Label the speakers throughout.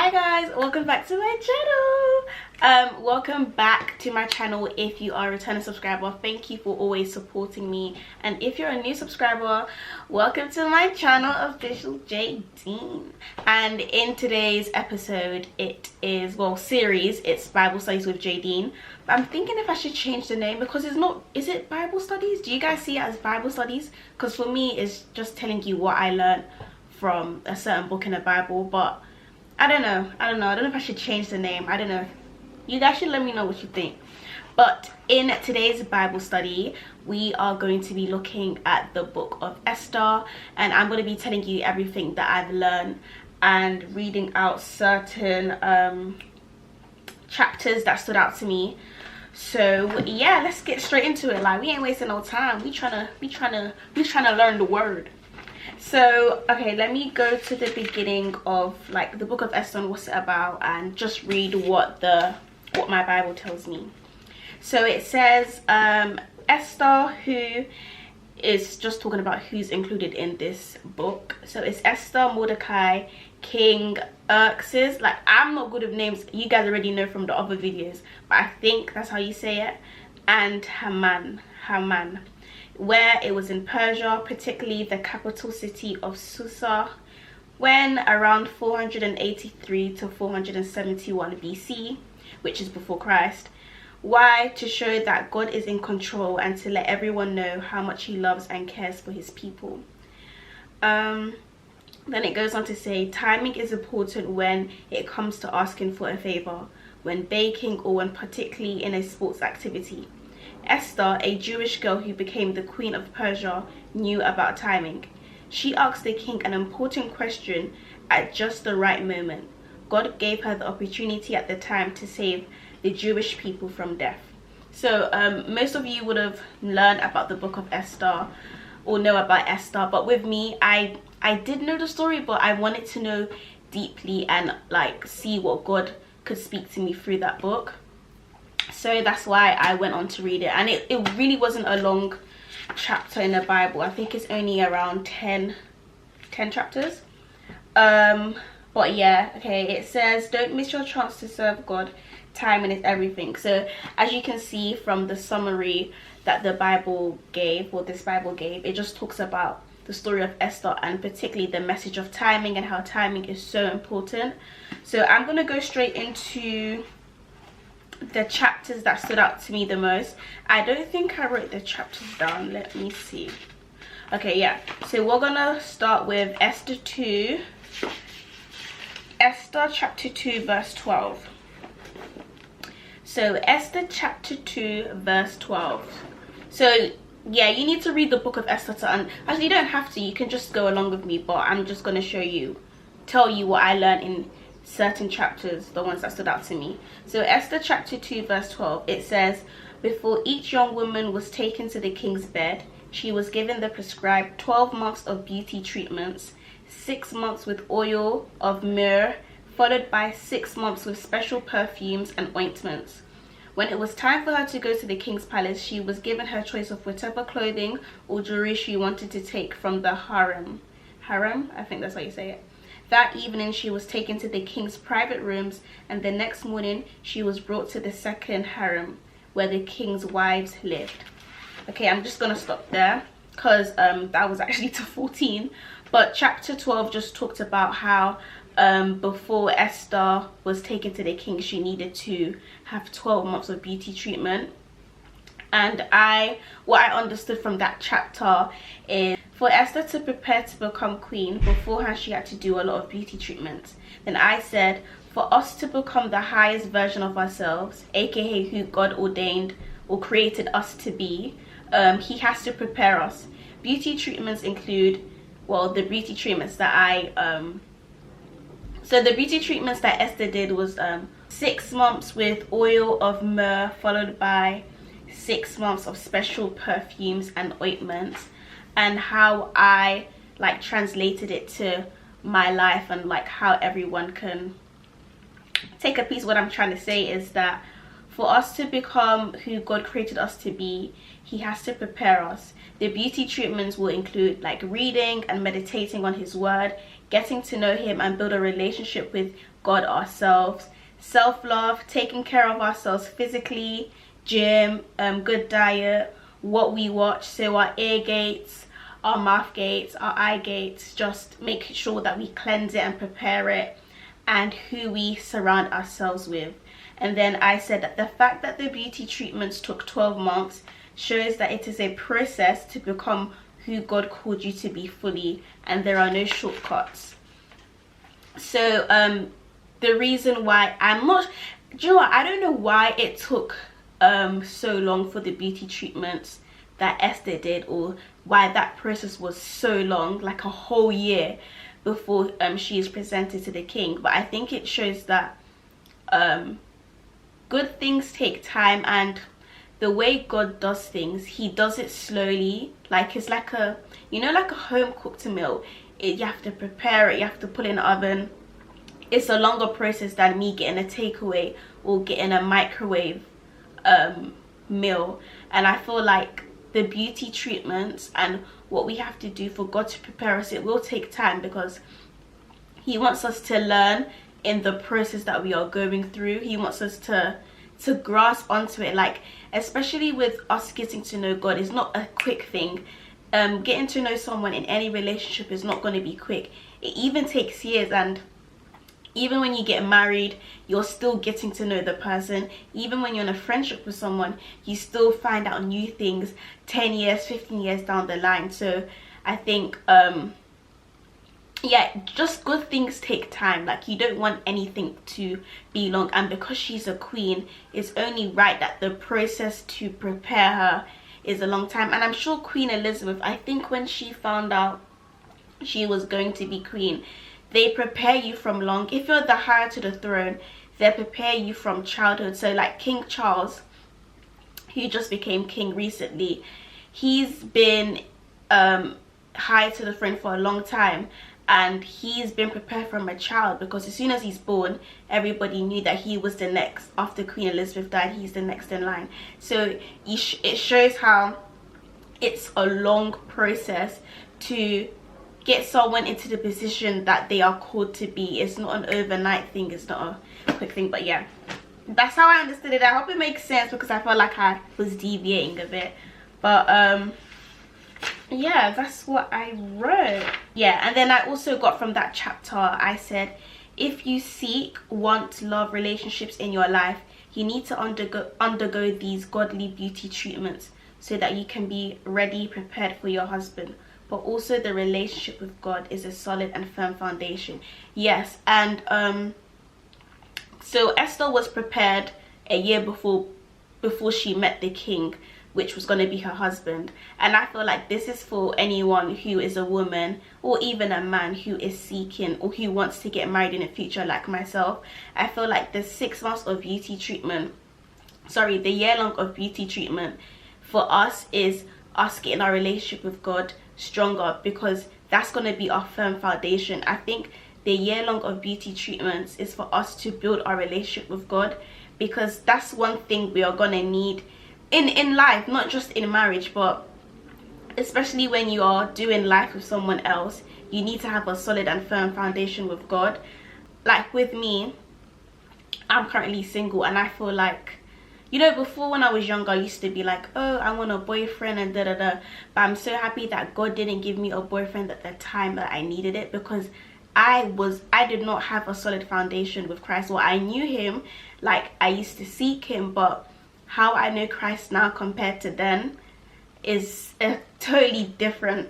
Speaker 1: Hi guys, welcome back to my channel. Welcome back to my channel if you are a returning subscriber. Thank you for always supporting me, and if you're a new subscriber, welcome to my channel, Official Jadene. And in today's episode, it is, well, series, it's Bible Studies with Jadene. But I'm thinking if I should change the name, because it's not, is it Bible Studies? Do you guys see it as Bible Studies? Because for me, it's just telling you what I learned from a certain book in the Bible. But I don't know if I should change the name. I don't know. You guys should let me know what you think. But in today's Bible study, we are going to be looking at the book of Esther, and I'm going to be telling you everything that I've learned and reading out certain chapters that stood out to me. So yeah, let's get straight into it. Like, we ain't wasting no time. We trying to learn the word. So okay, let me go to the beginning of like the book of Esther and what's it about, and just read what my Bible tells me. So it says Esther, who is just talking about who's included in this book. So it's Esther, Mordecai, King Xerxes. Like, I'm not good with names, you guys already know from the other videos, but I think that's how you say it. And Haman, where it was in Persia, particularly the capital city of Susa, when around 483 to 471 BC, which is before Christ. Why? To show that God is in control and to let everyone know how much he loves and cares for his people. Then it goes on to say, timing is important when it comes to asking for a favor, when baking, or when particularly in a sports activity. Esther, a Jewish girl who became the queen of Persia, knew about timing. She asked the king an important question at just the right moment. God gave her the opportunity at the time to save the Jewish people from death. So most of you would have learned about the book of Esther or know about Esther, but with me, I did know the story, but I wanted to know deeply and like see what God could speak to me through that book. So that's why I went on to read it, and it really wasn't a long chapter in the Bible. I think it's only around 10 chapters. But yeah, okay, it says, don't miss your chance to serve God. Timing is everything. So as you can see from the summary that the Bible gave, or this Bible gave, it just talks about the story of Esther, and particularly the message of timing and how timing is so important. So I'm gonna go straight into the chapters that stood out to me the most. I don't think I wrote the chapters down. Let me see. Okay, yeah. So we're gonna start with Esther chapter 2 verse 12. So Esther chapter 2 verse 12. So yeah, you need to read the book of Esther to actually, you don't have to, you can just go along with me, but I'm just gonna tell you what I learned in certain chapters, the ones that stood out to me. So Esther chapter 2 verse 12, it says, before each young woman was taken to the king's bed, she was given the prescribed 12 months of beauty treatments, 6 months with oil of myrrh, followed by 6 months with special perfumes and ointments. When it was time for her to go to the king's palace, she was given her choice of whatever clothing or jewelry she wanted to take from the harem, I think that's how you say it. That evening she was taken to the king's private rooms, and the next morning she was brought to the second harem, where the king's wives lived. Okay, I'm just gonna stop there because that was actually to 14. But chapter 12 just talked about how before Esther was taken to the king, she needed to have 12 months of beauty treatment. And what I understood from that chapter is, for Esther to prepare to become queen, beforehand she had to do a lot of beauty treatments. Then I said, for us to become the highest version of ourselves, aka who God ordained or created us to be, he has to prepare us. Beauty treatments include, well, the beauty treatments that the beauty treatments that Esther did was 6 months with oil of myrrh, followed by 6 months of special perfumes and ointments. And how I like translated it to my life, and like how everyone can take a piece of what I'm trying to say is that for us to become who God created us to be, he has to prepare us. The beauty treatments will include like reading and meditating on his word, getting to know him and build a relationship with God ourselves, self-love, taking care of ourselves physically, gym, good diet, what we watch, so our ear gates, our mouth gates, our eye gates, just make sure that we cleanse it and prepare it, and who we surround ourselves with. And then I said that the fact that the beauty treatments took 12 months shows that it is a process to become who God called you to be fully, and there are no shortcuts. So the reason why I'm not, do you know what, I don't know why it took so long for the beauty treatments that Esther did, or why that process was so long, like a whole year before she is presented to the king. But I think it shows that good things take time, and the way God does things, he does it slowly. Like it's like a, you know, like a home cooked meal. You have to prepare it, you have to put it in the oven. It's a longer process than me getting a takeaway or getting a microwave meal. And I feel like the beauty treatments and what we have to do for God to prepare us, it will take time, because he wants us to learn in the process that we are going through. He wants us to grasp onto it, like especially with us getting to know God. It's not a quick thing. Getting to know someone in any relationship is not going to be quick. It even takes years, and even when you get married, you're still getting to know the person. Even when you're in a friendship with someone, you still find out new things 10 years, 15 years down the line. So I think yeah, just good things take time. Like you don't want anything to be long, and because she's a queen, it's only right that the process to prepare her is a long time. And I'm sure Queen Elizabeth, I think when she found out she was going to be queen, they prepare you from long. If you're the heir to the throne, they prepare you from childhood. So like King Charles, who just became king recently, he's been heir to the throne for a long time, and he's been prepared from a child, because as soon as he's born, everybody knew that he was the next. After Queen Elizabeth died, he's the next in line. So it shows how it's a long process to get someone into the position that they are called to be. It's not an overnight thing, it's not a quick thing. But yeah, that's how I understood it. I hope it makes sense, because I felt like I was deviating a bit. But yeah, that's what I wrote. Yeah, and then I also got from that chapter, I said, if you seek, want, love relationships in your life, you need to undergo these godly beauty treatments so that you can be ready, prepared for your husband. But also the relationship with God is a solid and firm foundation. Yes, and so Esther was prepared a year before she met the king, which was going to be her husband. And I feel like this is for anyone who is a woman, or even a man who is seeking or who wants to get married in the future, like myself. I feel like the 6 months of beauty treatment, sorry, the year long of beauty treatment for us is us getting our relationship with God stronger, because that's going to be our firm foundation. I think the year long of beauty treatments is for us to build our relationship with God, because that's one thing we are going to need in life, not just in marriage, but especially when you are doing life with someone else. You need to have a solid and firm foundation with God. Like with me, I'm currently single, and I feel like, you know, before when I was younger, I used to be like, oh, I want a boyfriend and da da da. But I'm so happy that God didn't give me a boyfriend at the time that I needed it, because I did not have a solid foundation with Christ. Well, I knew him, like I used to seek him, but how I know Christ now compared to then is a totally different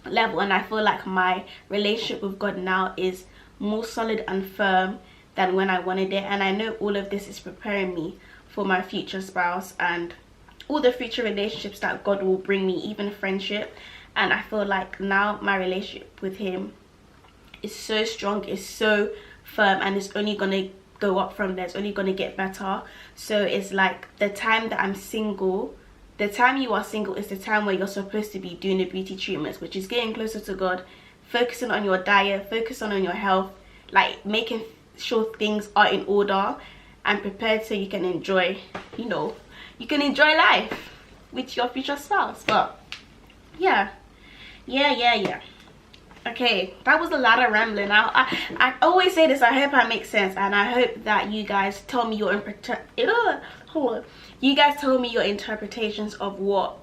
Speaker 1: level. And I feel like my relationship with God now is more solid and firm than when I wanted it. And I know all of this is preparing me for my future spouse and all the future relationships that God will bring me, even friendship. And I feel like now my relationship with him is so strong, is so firm, and it's only gonna go up from there. It's only gonna get better. So it's like the time that I'm single, the time you are single is the time where you're supposed to be doing the beauty treatments, which is getting closer to God, focusing on your diet, focusing on your health, like making sure things are in order and prepared so you can enjoy, you know, you can enjoy life with your future spouse. But yeah. Okay, that was a lot of rambling. I always say this. I hope I make sense, and I hope that you guys tell me your you guys tell me your interpretations of what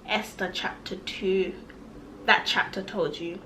Speaker 1: Esther chapter 2, that chapter, told you.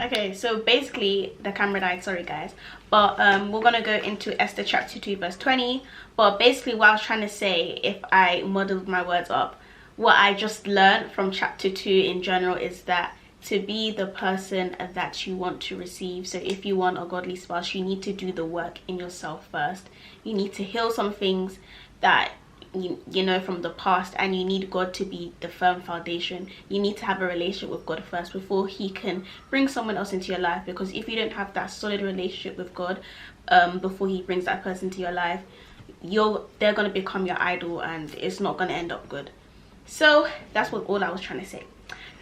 Speaker 1: Okay, so basically the camera died, sorry guys, but we're gonna go into Esther chapter 2 verse 20. But basically what I was trying to say, if I muddled my words up, what I just learned from chapter 2 in general is that to be the person that you want to receive, so if you want a godly spouse, you need to do the work in yourself first. You need to heal some things that you know from the past, and you need God to be the firm foundation. You need to have a relationship with God first before he can bring someone else into your life, because if you don't have that solid relationship with God before he brings that person to your life, they're going to become your idol, and it's not going to end up good. So that's all I was trying to say.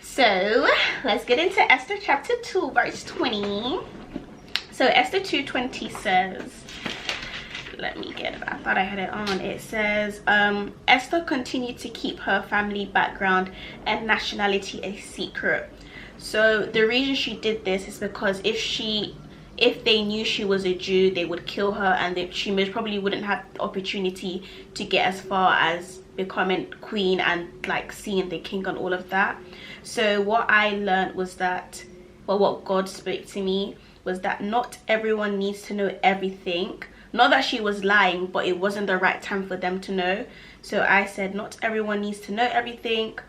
Speaker 1: So let's get into Esther chapter 2 verse 20. So Esther 2:20 says, let me get it, I thought I had it on. It says, Esther continued to keep her family background and nationality a secret. So the reason she did this is because if they knew she was a Jew, they would kill her, and she most probably wouldn't have the opportunity to get as far as becoming queen and like seeing the king and all of that. So what I learned was that, well, what God spoke to me was that not everyone needs to know everything. Not that she was lying, but it wasn't the right time for them to know. So I said not everyone needs to know everything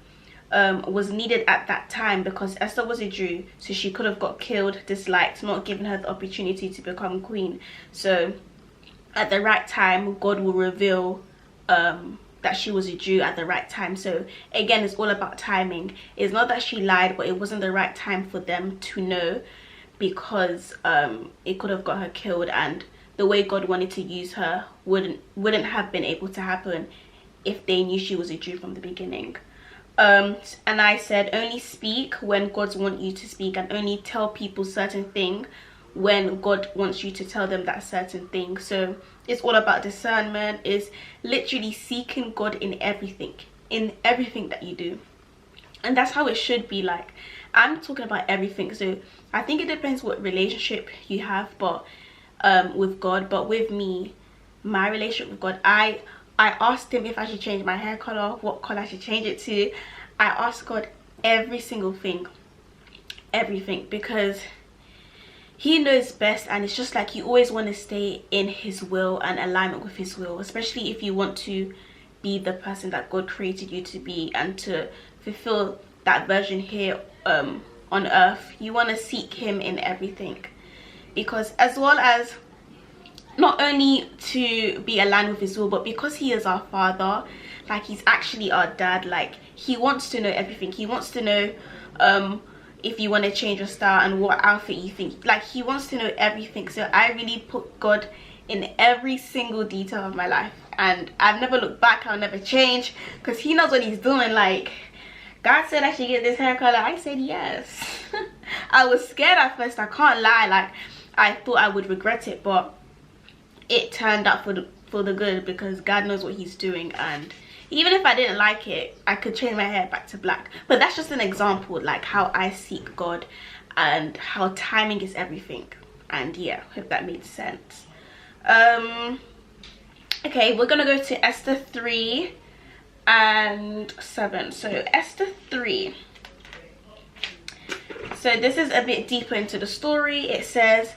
Speaker 1: was needed at that time, because Esther was a Jew, so she could have got killed, disliked, not given her the opportunity to become queen. So at the right time, God will reveal that she was a Jew at the right time. So again, it's all about timing. It's not that she lied, but it wasn't the right time for them to know, because it could have got her killed, and the way God wanted to use her wouldn't have been able to happen if they knew she was a Jew from the beginning. And I said only speak when God wants you to speak, and only tell people certain thing when God wants you to tell them that certain thing. So it's all about discernment. It's literally seeking God in everything that you do, and that's how it should be. Like, I'm talking about everything. So I think it depends what relationship you have, but with God. But with me, my relationship with God, I asked him if I should change my hair color, what color I should change it to. I asked God every single thing, everything, because he knows best. And it's just like you always want to stay in his will and alignment with his will, especially if you want to be the person that God created you to be and to fulfill that version here on earth. You want to seek him in everything, because as well as not only to be aligned with his will, but because he is our father, like he's actually our dad, like he wants to know everything. He wants to know if you want to change your style and what outfit you think, like he wants to know everything. So I really put God in every single detail of my life, and I've never looked back. I'll never change, because he knows what he's doing. Like, God said I should get this hair color, I said yes. I was scared at first, I can't lie. Like, I thought I would regret it, but it turned out for the good, because God knows what he's doing. And even if I didn't like it, I could change my hair back to black. But that's just an example, like how I seek God and how timing is everything. And yeah, hope that made sense. Okay, we're gonna go to Esther 3 and 7. So Esther 3. So this is a bit deeper into the story. It says,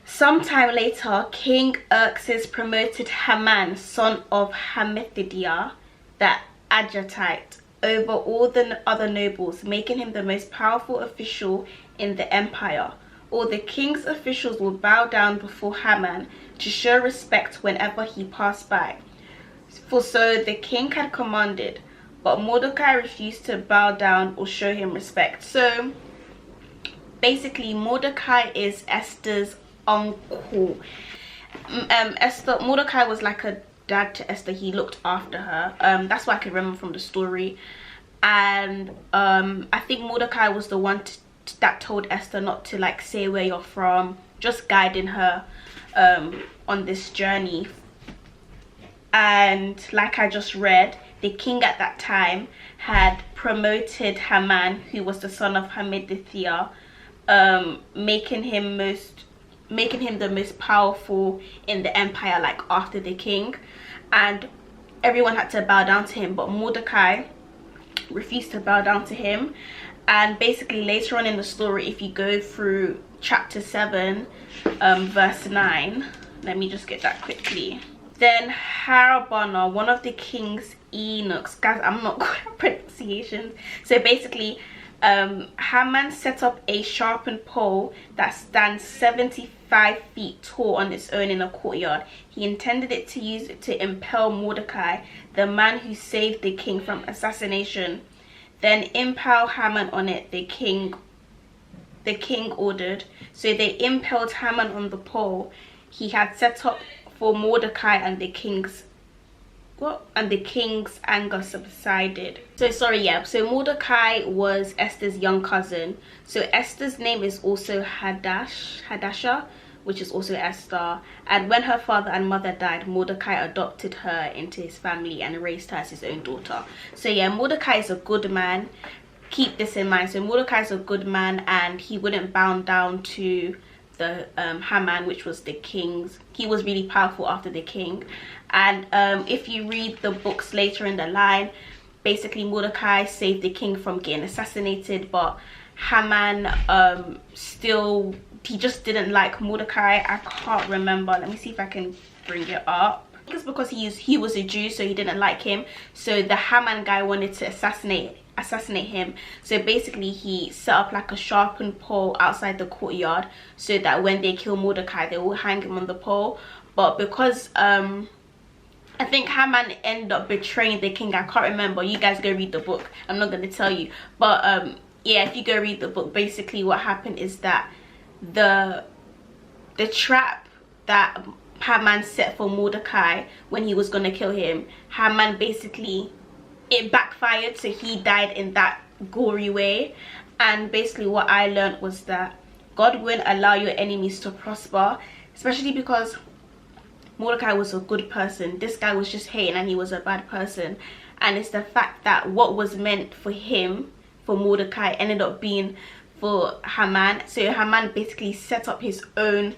Speaker 1: sometime later, King Xerxes promoted Haman, son of Hammedatha, the Agagite, over all the other nobles, making him the most powerful official in the empire. All the king's officials would bow down before Haman to show respect whenever he passed by, for so the king had commanded. But Mordecai refused to bow down or show him respect. So basically, Mordecai is Esther's uncle. Mordecai was like a dad to Esther. He looked after her. That's what I can remember from the story. And I think Mordecai was the one that told Esther not to like say where you're from, just guiding her on this journey. And like I just read, the king at that time had promoted Haman, who was the son of Hammedatha, making him the most powerful in the empire, like after the king, and everyone had to bow down to him, but Mordecai refused to bow down to him. And basically later on in the story, if you go through chapter 7 verse 9, let me just get that quickly. Then Harbona, one of the king's eunuchs, guys, I'm not good at pronunciations, so basically Haman set up a sharpened pole that stands 75 feet tall on its own in a courtyard. He intended it to use it to impale Mordecai, the man who saved the king from assassination. Then impale Haman on it, the king ordered. So they impaled Haman on the pole he had set up for Mordecai, and the king's anger subsided. So so Mordecai was Esther's young cousin. So Esther's name is also Hadasha, which is also Esther. And when her father and mother died, Mordecai adopted her into his family and raised her as his own daughter. So yeah, Mordecai is a good man. Keep this in mind. So Mordecai is a good man, and he wouldn't bow down to the Haman, which was the king's. He was really powerful after the king. And if you read the books later in the line, basically Mordecai saved the king from getting assassinated, but Haman he just didn't like Mordecai. I can't remember, let me see if I can bring it up. I think it's because he was a Jew, so he didn't like him. So the Haman guy wanted to assassinate him. So basically he set up like a sharpened pole outside the courtyard, so that when they kill Mordecai, they will hang him on the pole. But because I think Haman ended up betraying the king, I can't remember, you guys go read the book, I'm not going to tell you. But yeah, if you go read the book, basically what happened is that the trap that Haman set for Mordecai when he was going to kill him, Haman basically, it backfired, so he died in that gory way. And basically what I learned was that God won't allow your enemies to prosper, especially because Mordecai was a good person. This guy was just hating, and he was a bad person. And it's the fact that what was meant for him, for Mordecai, ended up being for Haman. So Haman basically set up his own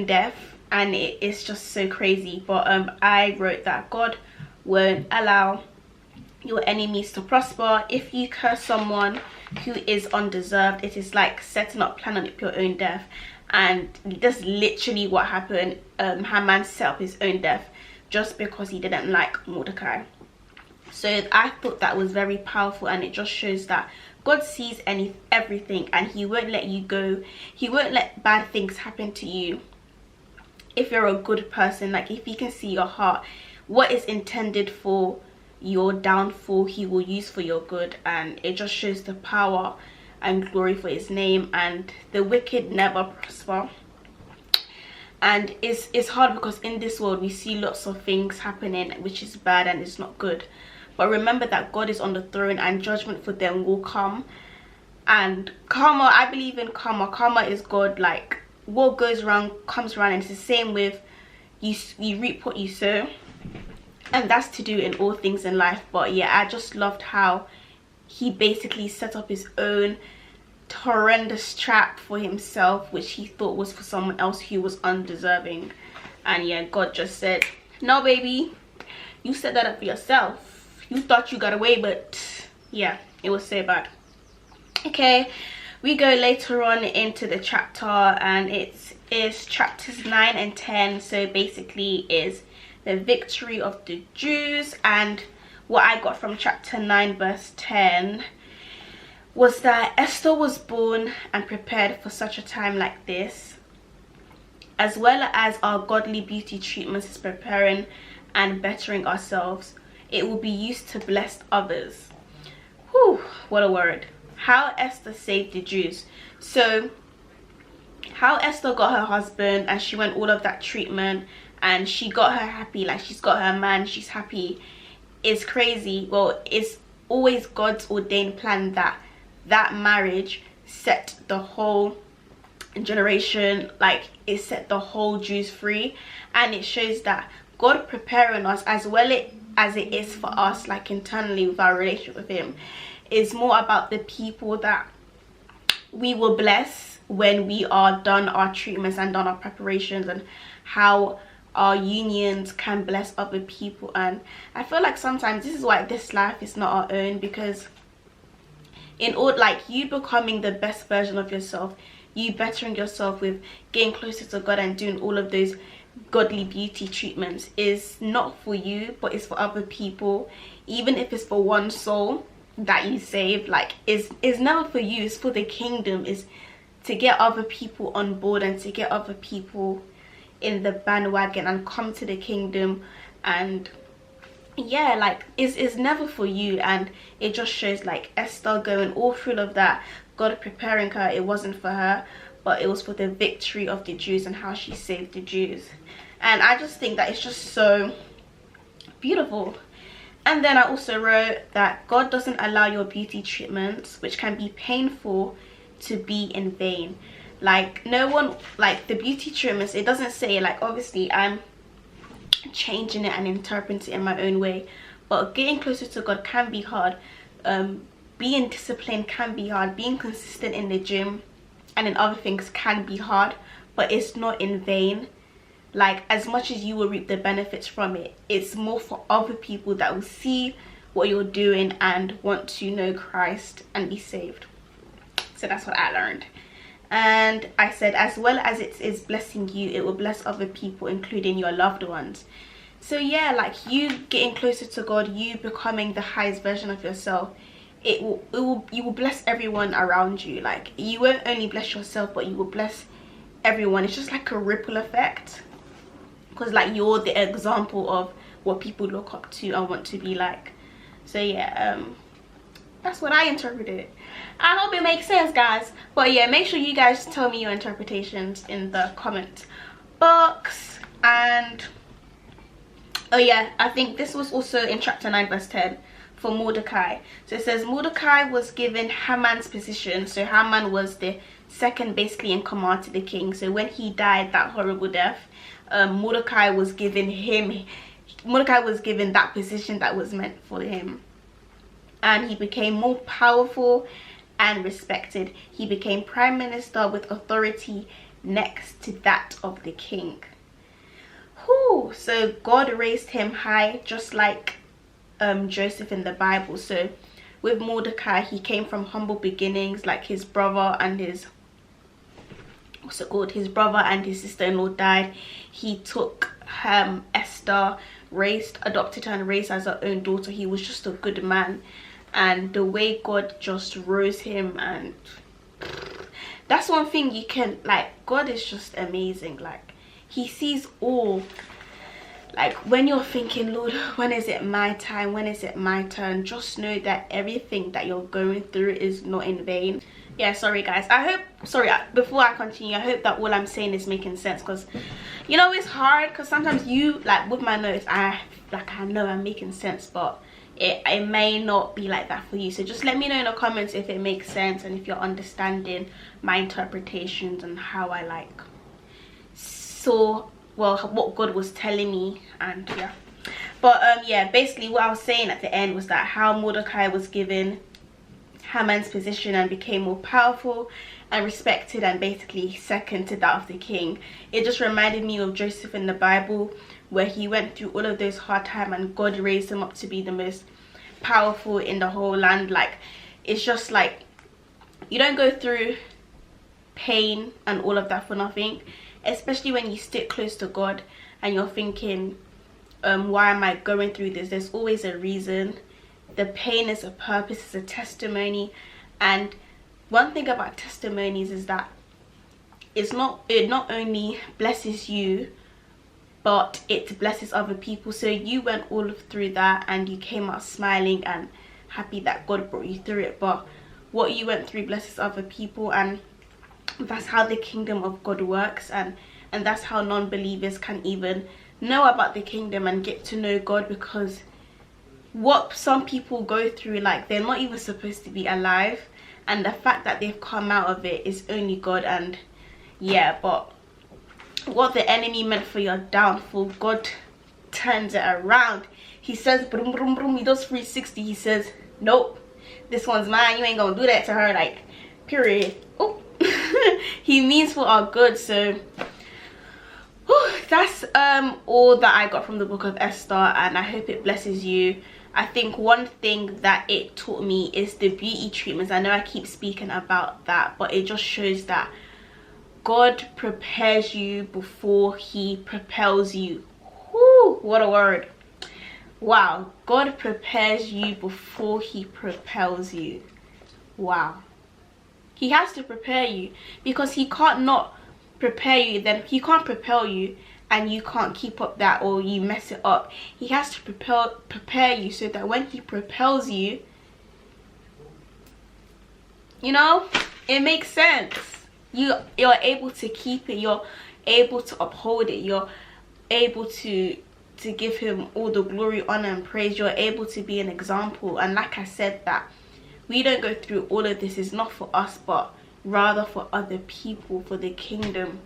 Speaker 1: death, and it is just so crazy. But I wrote that God won't allow your enemies to prosper. If you curse someone who is undeserved, it is like setting up, planning up your own death. And that's literally what happened. Haman set up his own death just because he didn't like Mordecai. So I thought that was very powerful, and it just shows that God sees everything, and he won't let you go. He won't let bad things happen to you if you're a good person. Like, if he can see your heart, what is intended for your downfall, he will use for your good. And it just shows the power and glory for his name. And the wicked never prosper. And it's hard because in this world we see lots of things happening which is bad and it's not good. But remember that God is on the throne, and judgment for them will come. And karma, I believe in karma. Karma is God. Like, what goes wrong comes around, and it's the same with you reap what you sow. And that's to do in all things in life. But yeah, I just loved how he basically set up his own horrendous trap for himself, which he thought was for someone else who was undeserving. And yeah, God just said, no baby, you set that up for yourself. You thought you got away, but yeah, it was so bad. Okay, we go later on into the chapter, and it's chapters 9 and 10. So basically is the victory of the Jews. And what I got from chapter 9 verse 10 was that Esther was born and prepared for such a time like this, as well as our godly beauty treatments is preparing and bettering ourselves. It will be used to bless others. Whew, what a word. How Esther saved the Jews. So how Esther got her husband, and she went all of that treatment, and she got her happy, like she's got her man, she's happy, is crazy. Well, it's always God's ordained plan that marriage set the whole generation, like it set the whole Jews free. And it shows that God preparing us, as well as it is for us, like internally with our relationship with him. It's more about the people that we will bless when we are done our treatments and done our preparations, and how our unions can bless other people. And I feel like sometimes this is why this life is not our own, because in order, like, you becoming the best version of yourself, you bettering yourself with getting closer to God and doing all of those godly beauty treatments, is not for you, but it's for other people. Even if it's for one soul that you save, like, is never for you, it's for the kingdom. Is to get other people on board and to get other people in the bandwagon and come to the kingdom. And yeah, like, it's never for you. And it just shows, like, Esther going all through of that, God preparing her. It wasn't for her, but it was for the victory of the Jews and how she saved the Jews. And I just think that it's just so beautiful. And then I also wrote that God doesn't allow your beauty treatments, which can be painful, to be in vain. Like, no one, like, the beauty treatments, it doesn't say, like, obviously I'm changing it and interpreting it in my own way, but getting closer to God can be hard. Being disciplined can be hard. Being consistent in the gym and in other things can be hard, but it's not in vain. Like, as much as you will reap the benefits from it, it's more for other people that will see what you're doing and want to know Christ and be saved. So that's what I learned. And I said, as well as it is blessing you, it will bless other people, including your loved ones. So yeah, like, you getting closer to God, you becoming the highest version of yourself, you will bless everyone around you. Like, you won't only bless yourself, but you will bless everyone. It's just like a ripple effect, because, like, you're the example of what people look up to and want to be like. So yeah, that's what I interpreted. I hope it makes sense, guys. But yeah, make sure you guys tell me your interpretations in the comment box. And oh yeah, I think this was also in chapter 9 verse 10 for Mordecai. So it says Mordecai was given Haman's position. So Haman was the second basically in command to the king. So when he died that horrible death, Mordecai was given that position that was meant for him. And he became more powerful and respected. He became prime minister with authority next to that of the king. Whew. So God raised him high, just like Joseph in the Bible. So with Mordecai, he came from humble beginnings, like his brother and his sister-in-law died. He took Esther, adopted her and raised her as her own daughter. He was just a good man. And the way God just rose him, and that's one thing you can, like, God is just amazing. Like, he sees all. Like, when you're thinking, Lord, when is it my time, when is it my turn, just know that everything that you're going through is not in vain. Yeah, sorry guys, before I continue, I hope that all I'm saying is making sense, because you know it's hard, because sometimes you, like, with my notes, I know I'm making sense, but it may not be like that for you. So just let me know in the comments if it makes sense and if you're understanding my interpretations and how I, like, saw, well, what God was telling me. And yeah, but yeah, basically what I was saying at the end was that how Mordecai was given Haman's position and became more powerful and respected, and basically second to that of the king. It just reminded me of Joseph in the Bible, where he went through all of those hard times and God raised him up to be the most powerful in the whole land. Like, it's just like, you don't go through pain and all of that for nothing, especially when you stick close to God and you're thinking, why am I going through this? There's always a reason. The pain is a purpose, it's a testimony. And one thing about testimonies is that it not only blesses you, but it blesses other people. So you went all through that and you came out smiling and happy that God brought you through it, but what you went through blesses other people. And that's how the kingdom of God works, and that's how non-believers can even know about the kingdom and get to know God, because what some people go through, like, they're not even supposed to be alive, and the fact that they've come out of it is only God. And yeah, but what the enemy meant for your downfall, God turns it around. he says brum brum brum, he does 360, he says nope, this one's mine, you ain't gonna do that to her, like, period. Oh. He means for our good. So that's all that I got from the book of Esther, and I hope it blesses you. I think one thing that it taught me is the beauty treatments. I know I keep speaking about that, but it just shows that God prepares you before he propels you. Whoo, what a word. Wow, God prepares you before he propels you. Wow. He has to prepare you, because he can't not prepare you, then he can't propel you and you can't keep up that, or you mess it up. He has to prepare you so that when he propels you, you know, it makes sense. You're able to keep it, you're able to uphold it, you're able to give him all the glory, honor and praise. You're able to be an example. And like I said, that we don't go through all of this, is not for us, but rather for other people, for the kingdom.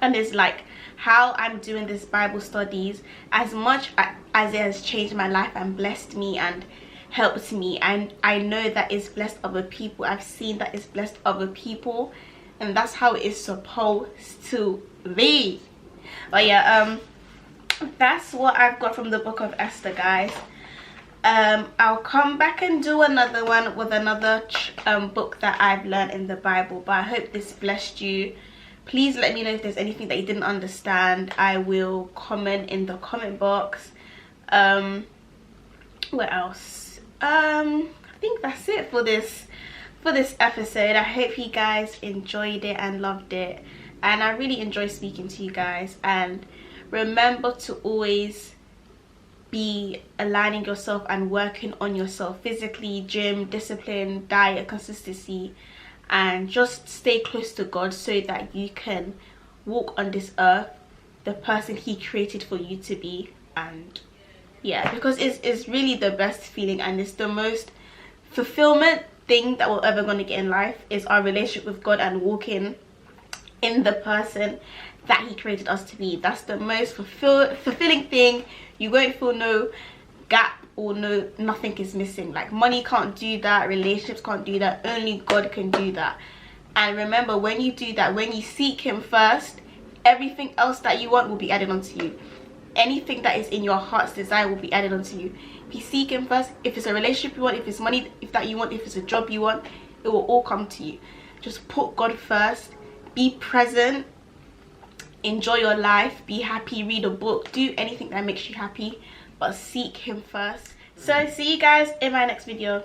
Speaker 1: And it's like how I'm doing this Bible studies, as much as it has changed my life and blessed me and helped me, and I know that it's blessed other people. I've seen that it's blessed other people, and that's how it's supposed to be. But yeah, that's what I've got from the book of Esther, guys. I'll come back and do another one with another book that I've learned in the Bible, but I hope this blessed you. Please let me know if there's anything that you didn't understand. I will comment in the comment box. What else? I think that's it for this episode. I hope you guys enjoyed it and loved it, and I really enjoy speaking to you guys. And remember to always be aligning yourself and working on yourself physically, gym, discipline, diet, consistency, and just stay close to God so that you can walk on this earth the person he created for you to be. And yeah, because it's really the best feeling, and it's the most fulfillment thing that we're ever going to get in life, is our relationship with God and walking in the person that he created us to be. That's the most fulfilling thing. You won't feel no gap or nothing is missing. Like, money can't do that, relationships can't do that, only God can do that. And remember, when you do that, when you seek him first, everything else that you want will be added onto you. Anything that is in your heart's desire will be added onto you. If you seek him first, if it's a relationship you want, if it's money that you want, if it's a job you want, it will all come to you. Just put God first, be present, enjoy your life, be happy, read a book, do anything that makes you happy, but seek him first. So see you guys in my next video.